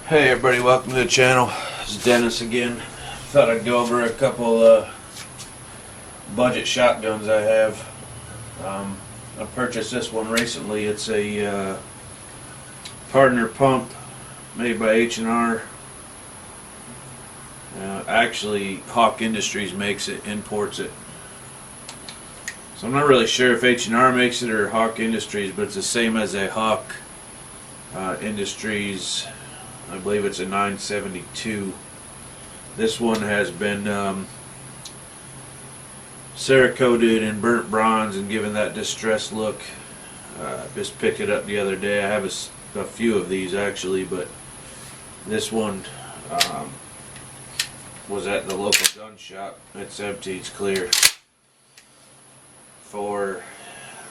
Hey everybody, welcome to the channel. This is Dennis again. Thought I'd go over a couple budget shotguns I have. I purchased this one recently. It's a Pardner pump made by H&R. Actually, Hawk Industries makes it, imports it. So I'm not really sure if H&R makes it or Hawk Industries, but it's the same as a Hawk Industries. I believe it's a 972. This one has been Cerakoted and burnt bronze and given that distressed look. Just picked it up the other day. I have a few of these actually, but this one was at the local gun shop. It's empty, it's clear. For,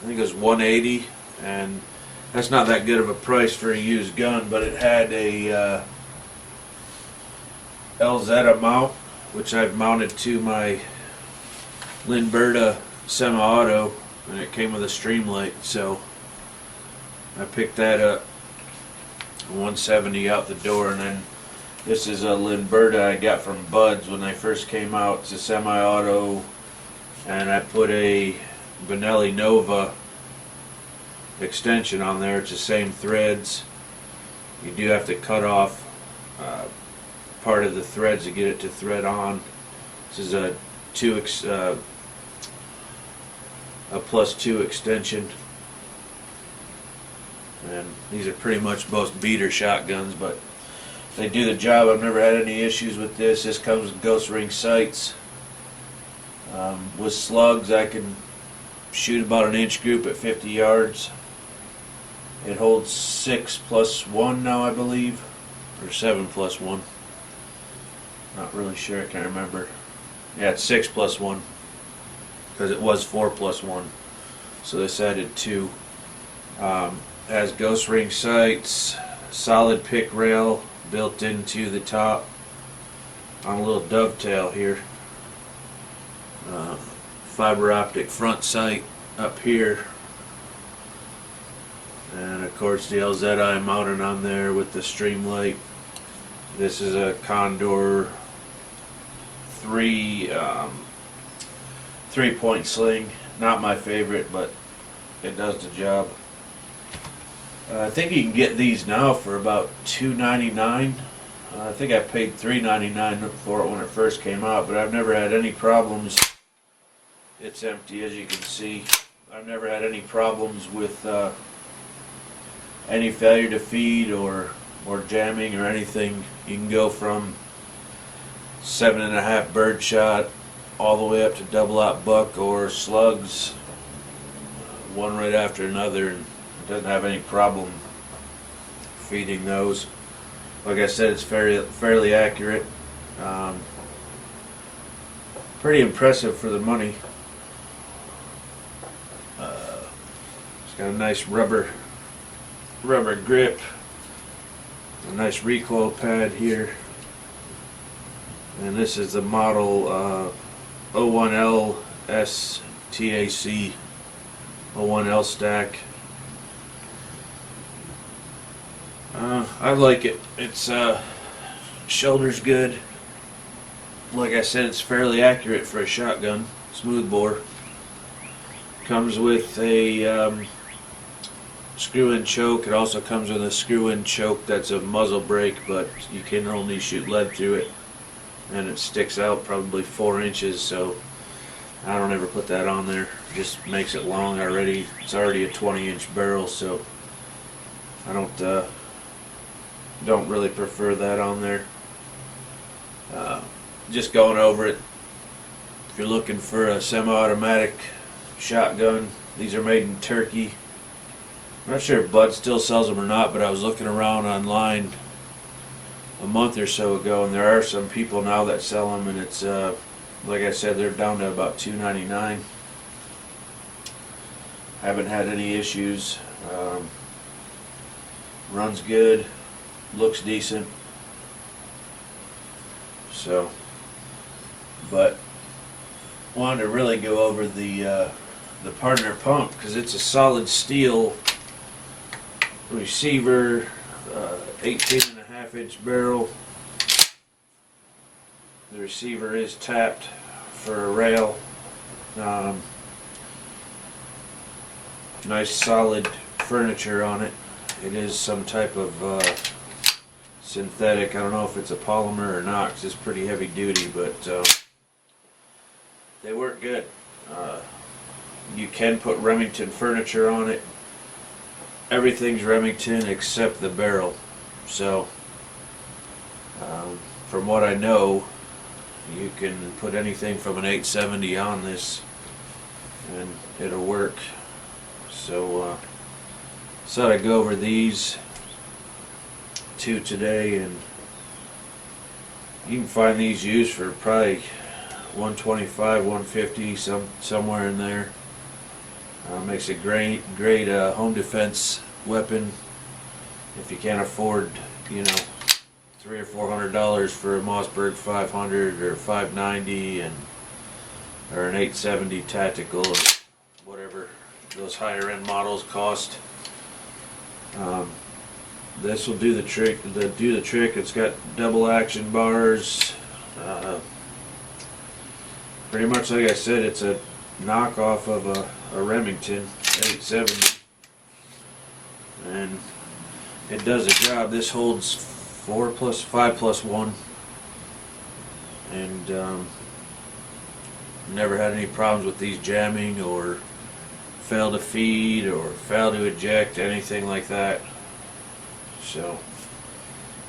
I think it was $180, and that's not that good of a price for a used gun, but it had a LZ mount, which I've mounted to my Linberta semi-auto, and it came with a streamlight, so I picked that up. $170 out the door. And then this is a Linberta I got from Buds when they first came out. It's a semi-auto, and I put a Benelli Nova extension on there. It's the same threads. You do have to cut off part of the threads to get it to thread on. This is a +2 extension, and these are pretty much both beater shotguns, but they do the job. I've never had any issues with this. This comes with ghost ring sights. With slugs, I can shoot about an inch group at 50 yards. It holds 6+1 now, I believe, or 7+1. Not really sure, I can't remember. Yeah, it's 6+1 because it was 4+1. So this added 2. Has ghost ring sights, solid pick rail built into the top on a little dovetail here. Fiber optic front sight up here, and of course the LZI mounted on there with the streamlight. This is a Condor 3-point sling. Not my favorite, but it does the job. I think you can get these now for about $2.99. I think I paid $3.99 for it when it first came out, but I've never had any problems. It's empty, as you can see. I've never had any problems with any failure to feed or jamming or anything. You can go from 7.5 bird shot all the way up to double out buck or slugs, one right after another, and it doesn't have any problem feeding those. Like I said, it's fairly accurate. Pretty impressive for the money. It's got a nice rubber grip, a nice recoil pad here, and this is the model 01L STAC 01L stack. I like it. It's shoulder's good. Like I said, it's fairly accurate for a shotgun, smooth bore. Comes with a screw-in choke. It also comes with a screw-in choke that's a muzzle brake, but you can only shoot lead through it, and it sticks out probably 4 inches, so I don't ever put that on there. It just makes it long already. It's already a 20-inch barrel, so I don't really prefer that on there. Just going over it, if you're looking for a semi-automatic shotgun, these are made in Turkey. I'm not sure if Bud still sells them or not, but I was looking around online a month or so ago, and there are some people now that sell them, and it's like I said, they're down to about $2.99. Haven't had any issues. Runs good, looks decent. So, but wanted to really go over the Pardner pump because it's a solid steel receiver, 18.5 1/2-inch barrel. The receiver is tapped for a rail. Nice solid furniture on it. It is some type of synthetic. I don't know if it's a polymer or not, 'cause it's pretty heavy duty, but they work good. You can put Remington furniture on it. Everything's Remington except the barrel. So, from what I know, you can put anything from an 870 on this and it'll work. So, thought I'd go over these two today, and you can find these used for probably $125, $150, somewhere in there. Makes a great home defense weapon if you can't afford, you know, $300 or $400 for a Mossberg 500 or 590 or an 870 tactical or whatever those higher end models cost. This will do the trick. It's got double action bars. Pretty much like I said, it's a knockoff of a Remington 870, and it does a job. This holds 5+1, and never had any problems with these jamming or fail to feed or fail to eject, anything like that. So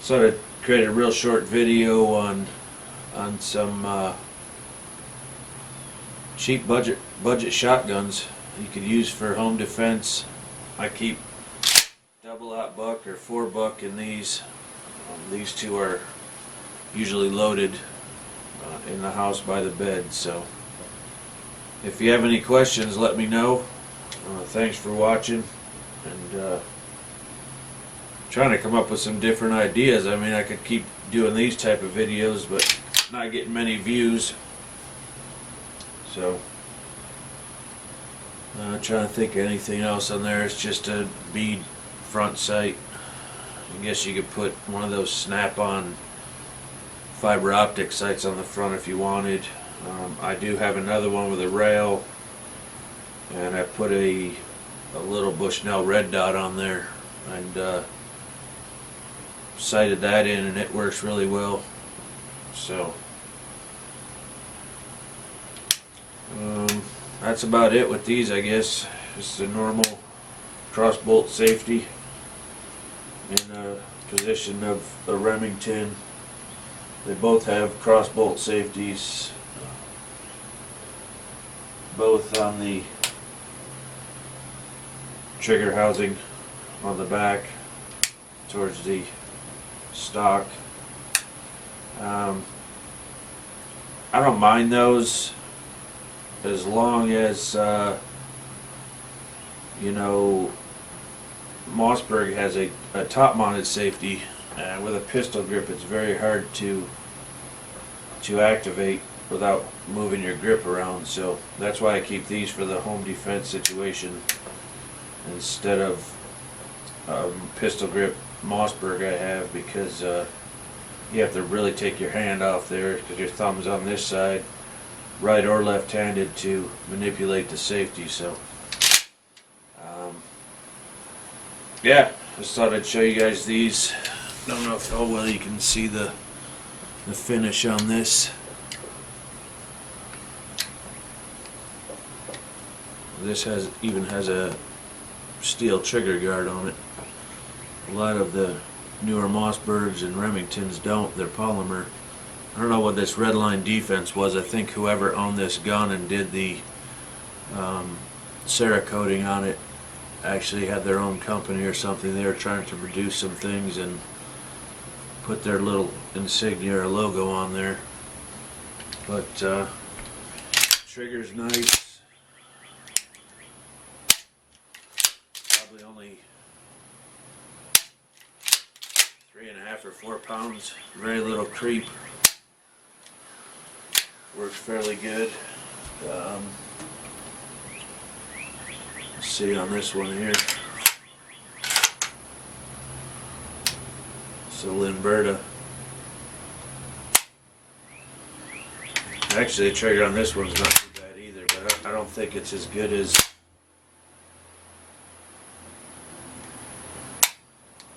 I'd create a real short video on some cheap budget shotguns you could use for home defense. I keep double out buck or 4-buck in these. These two are usually loaded in the house by the bed. So if you have any questions, let me know. Thanks for watching, and trying to come up with some different ideas. I mean, I could keep doing these type of videos, but not getting many views. So trying to think of anything else on there. It's just a bead front sight. I guess you could put one of those snap-on fiber optic sights on the front if you wanted. I do have another one with a rail, and I put a little Bushnell red dot on there, and sighted that in, and it works really well. So that's about it with these, I guess. Just a normal crossbolt safety in a position of a Remington. They both have crossbolt safeties, both on the trigger housing on the back towards the stock. I don't mind those as long as you know, Mossberg has a top mounted safety. With a pistol grip, it's very hard to activate without moving your grip around, so that's why I keep these for the home defense situation instead of pistol grip Mossberg I have, because you have to really take your hand off there because your thumb's on this side, right or left-handed, to manipulate the safety. So yeah, just thought I'd show you guys these. Don't know if, oh well, you can see the finish on this. This even has a steel trigger guard on it. A lot of the newer Mossbergs and Remingtons don't. They're polymer. I don't know what this red line defense was. I think whoever owned this gun and did the Cerakoting on it actually had their own company or something. They were trying to produce some things and put their little insignia or logo on there. But trigger's nice. Probably only 3.5 or 4 pounds. Very little creep. Works fairly good. See on this one here. It's a Linberta. Actually, the trigger on this one's not too bad either, but I don't think it's as good as...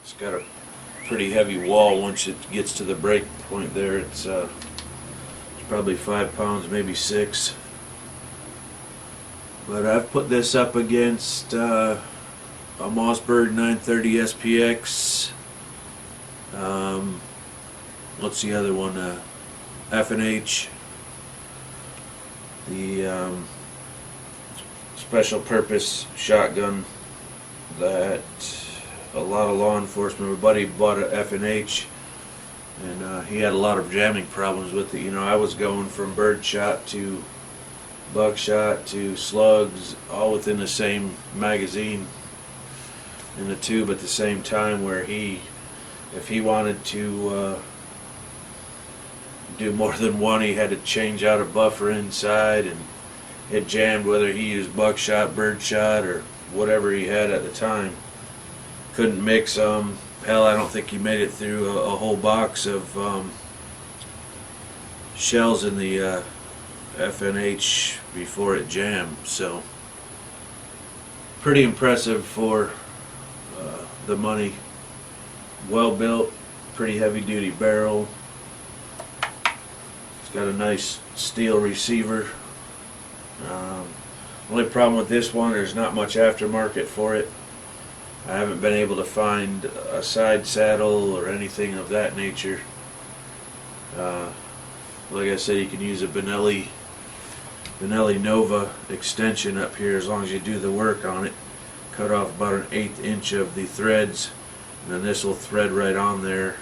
It's got a pretty heavy wall once it gets to the break point there. It's probably 5 pounds, maybe 6. But I've put this up against a Mossberg 930 SPX. What's the other one? F&H. The special purpose shotgun that a lot of law enforcement. My buddy bought an F&H, and he had a lot of jamming problems with it. You know, I was going from birdshot to buckshot to slugs, all within the same magazine in the tube at the same time, where if he wanted to do more than one, he had to change out a buffer inside, and it jammed whether he used buckshot, birdshot, or whatever he had at the time. Couldn't mix them. Hell, I don't think he made it through a whole box of shells in the F&H before it jammed. So pretty impressive for the money. Well built, pretty heavy duty barrel. It's got a nice steel receiver. Only problem with this one, there's not much aftermarket for it. I haven't been able to find a side saddle or anything of that nature. Like I said, you can use a Benelli Nova extension up here as long as you do the work on it. Cut off about an 1/8 inch of the threads, and then this will thread right on there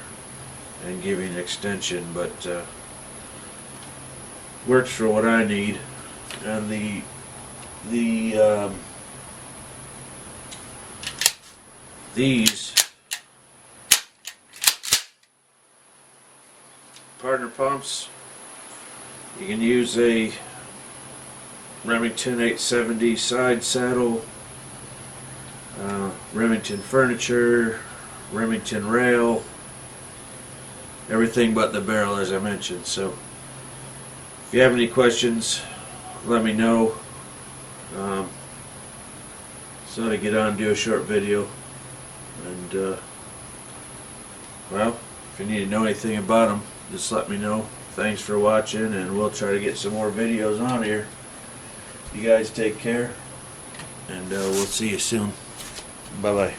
and give you an extension. But works for what I need. And these Pardner pumps, you can use a Remington 870 side saddle, Remington furniture, Remington rail, everything but the barrel, as I mentioned. So if you have any questions, let me know. So to get on and do a short video. And well, if you need to know anything about them, just let me know. Thanks for watching, and we'll try to get some more videos on here. You guys take care, and we'll see you soon. Bye bye.